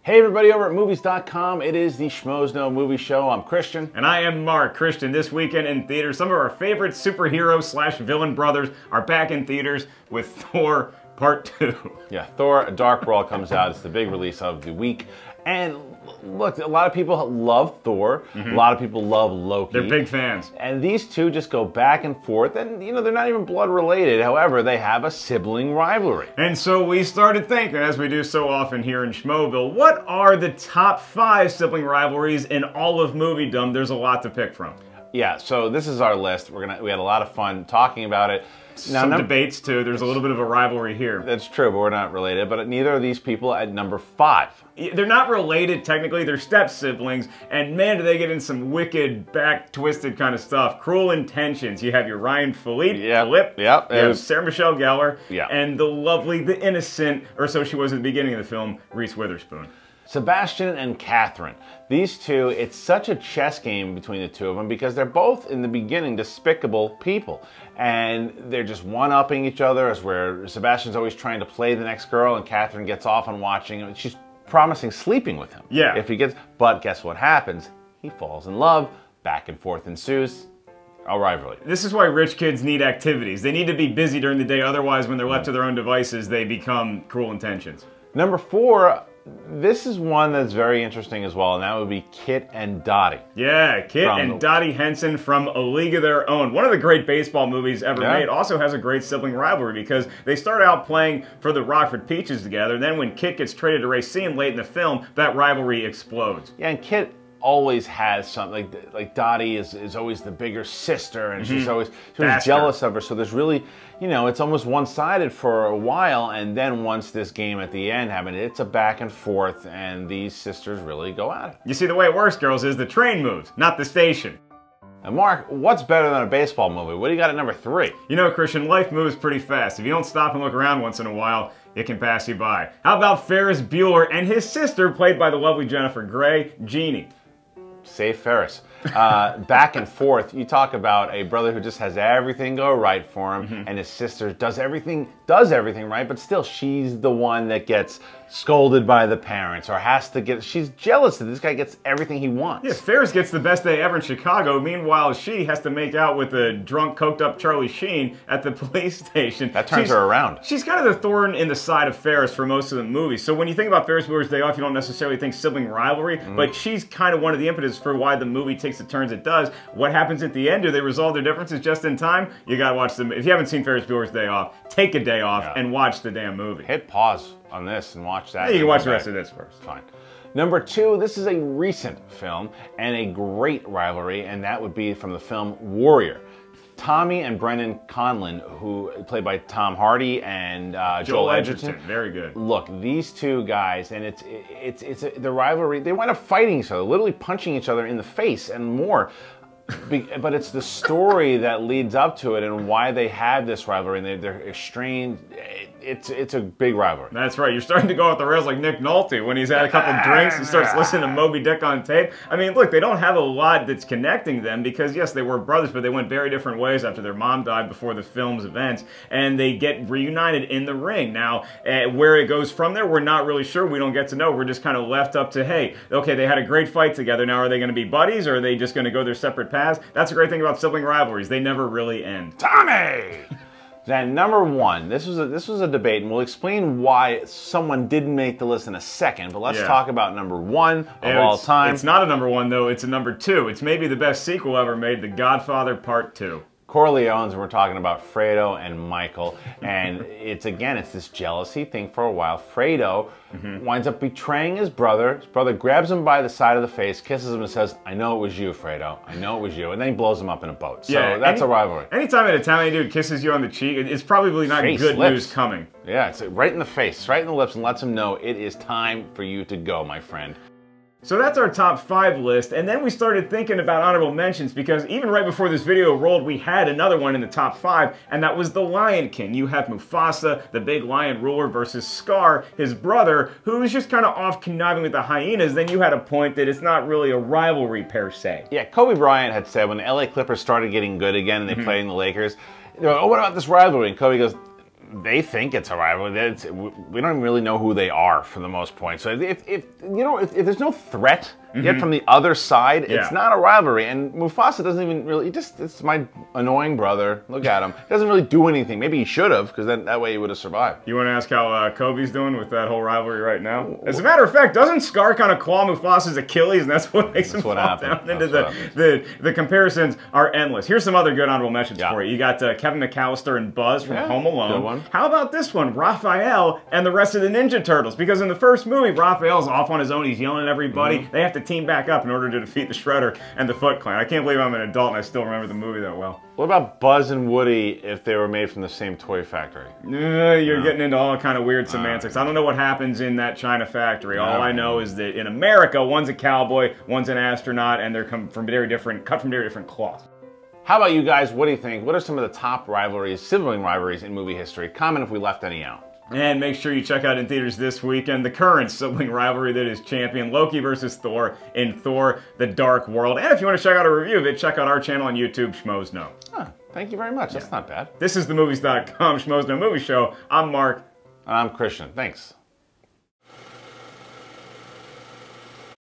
Hey everybody over at movies.com. It is the Schmoes Know Movie Show. I'm Christian. And I am Mark. Christian, this weekend in theaters, some of our favorite superhero / villain brothers are back in theaters with Thor Part 2. Yeah, Thor: A Dark World comes out. It's the big release of the week. And look, a lot of people love Thor. A lot of people love Loki. They're big fans. And these two just go back and forth. And, you know, they're not even blood related. However, they have a sibling rivalry. And so we started thinking, as we do so often here in Schmoeville, what are the top 5 sibling rivalries in all of moviedom? There's a lot to pick from. Yeah, so this is our list. We had a lot of fun talking about it. Now, some debates too. There's a little bit of a rivalry here. That's true, but we're not related. But neither of these people at number 5. They're not related technically. They're step siblings, and man, do they get in some wicked, back twisted kind of stuff. Cruel Intentions. You have your Ryan Philippe. You have Sarah Michelle Gellar, and the lovely, the innocent, or so she was at the beginning of the film, Reese Witherspoon. Sebastian and KATHRYN. These two, it's such a chess game between the two of them because they're both, in the beginning, despicable people. And they're just one-upping each other, as where Sebastian's always trying to play the next girl and KATHRYN gets off on watching. She's promising sleeping with him. Yeah. If he gets, but guess what happens? He falls in love, back and forth ensues. A rivalry. This is why rich kids need activities. They need to be busy during the day, otherwise when they're left to their own devices, they become Cruel Intentions. Number 4, this is one that's very interesting as well, and that would be Kit and Dottie. Yeah, Kit and Dottie Henson from A League of Their Own. One of the great baseball movies ever made. Also has a great sibling rivalry because they start out playing for the Rockford Peaches together. Then when Kit gets traded to Racine late in the film, that rivalry explodes. Yeah, and Kit always has something, like Dottie is always the bigger sister, and she's always jealous of her, so there's really, you know, it's almost one-sided for a while, and then once this game at the end happened, it's a back and forth, and these sisters really go at it. You see, the way it works, girls, is the train moves, not the station. Now, Mark, what's better than a baseball movie? What do you got at number 3? You know, Christian, life moves pretty fast. If you don't stop and look around once in a while, it can pass you by. How about Ferris Bueller and his sister, played by the lovely Jennifer Grey, Jeannie? Save Ferris. Back and forth, you talk about a brother who just has everything go right for him, and his sister does everything right, but still she's the one that gets scolded by the parents or has to get, she's jealous that this guy gets everything he wants. Yeah, Ferris gets the best day ever in Chicago, meanwhile she has to make out with a drunk, coked up Charlie Sheen at the police station. That turns her around. She's kind of the thorn in the side of Ferris for most of the movie. So when you think about Ferris Bueller's Day Off, you don't necessarily think sibling rivalry, but she's kind of one of the impetus for why the movie takes the turns it does. What happens at the end? Do they resolve their differences just in time? You gotta watch them. If you haven't seen Ferris Bueller's Day Off, take a day off and watch the damn movie. Hit pause on this and watch that. Yeah, you can watch the rest of this first. Fine. Number 2, this is a recent film and a great rivalry, and that would be from the film Warrior. Tommy and Brendan Conlon, who played by Tom Hardy and Joel Edgerton. Very good. Look, these two guys, and the rivalry. They wind up fighting each other, literally punching each other in the face and more. But it's the story that leads up to it and why they have this rivalry, and they're estranged. It's a big rivalry. That's right. You're starting to go off the rails like Nick Nolte when he's had a couple drinks and starts listening to Moby Dick on tape. I mean, look, they don't have a lot that's connecting them because, yes, they were brothers, but they went very different ways after their mom died before the film's events, and they get reunited in the ring. Now, where it goes from there, we're not really sure. We don't get to know. We're just kind of left up to, hey, okay, they had a great fight together. Now, are they going to be buddies, or are they just going to go their separate paths? That's a great thing about sibling rivalries. They never really end. Tommy! Then number 1, this was a debate, and we'll explain why someone didn't make the list in a second, but let's talk about number 1 of all time. It's not a number 1, though. It's a number 2. It's maybe the best sequel ever made, The Godfather Part 2. Corleones, and we're talking about Fredo and Michael, and it's this jealousy thing for a while. Fredo winds up betraying his brother. His brother grabs him by the side of the face, kisses him, and says, "I know it was you, Fredo. I know it was you." And then he blows him up in a boat. So that's a rivalry. Anytime an Italian dude kisses you on the cheek, it's probably not good news coming. Yeah, it's right in the face, right in the lips, and lets him know it is time for you to go, my friend. So that's our top 5 list, and then we started thinking about honorable mentions because even right before this video rolled, we had another one in the top 5, and that was The Lion King. You have Mufasa, the big lion ruler, versus Scar, his brother, who was just kind of off conniving with the hyenas. Then you had a point that it's not really a rivalry per se. Yeah, Kobe Bryant had said when the LA Clippers started getting good again and they played in the Lakers, they were like, "Oh, what about this rivalry?" And Kobe goes, they think it's a rivalry. We don't really know who they are for the most point. So if there's no threat yet from the other side, it's not a rivalry. And Mufasa doesn't even really. It's my annoying brother. Look at him. He doesn't really do anything. Maybe he should have, because then that way he would have survived. You want to ask how Kobe's doing with that whole rivalry right now? As a matter of fact, doesn't Scar kind of claw Mufasa's Achilles, and that's what makes him fall down into the comparisons are endless. Here's some other good honorable mentions for you. You got Kevin McAllister and Buzz from Home Alone. Good one. How about this one? Raphael and the rest of the Ninja Turtles. Because in the first movie, Raphael's off on his own. He's yelling at everybody. They have to team back up in order to defeat the Shredder and the Foot Clan. I can't believe I'm an adult and I still remember the movie that well. What about Buzz and Woody if they were made from the same toy factory? You're getting into all kind of weird semantics. I don't know what happens in that China factory. All I know is that in America, one's a cowboy, one's an astronaut, and they're cut from very different cloths. How about you guys? What do you think? What are some of the top rivalries, sibling rivalries in movie history? Comment if we left any out. And make sure you check out in theaters this weekend the current sibling rivalry that is champion, Loki versus Thor in Thor: The Dark World. And if you want to check out a review of it, check out our channel on YouTube, SCHMOES Know. Thank you very much. That's not bad. This is the Movies.com SCHMOES Know Movie Show. I'm Mark. And I'm Christian. Thanks.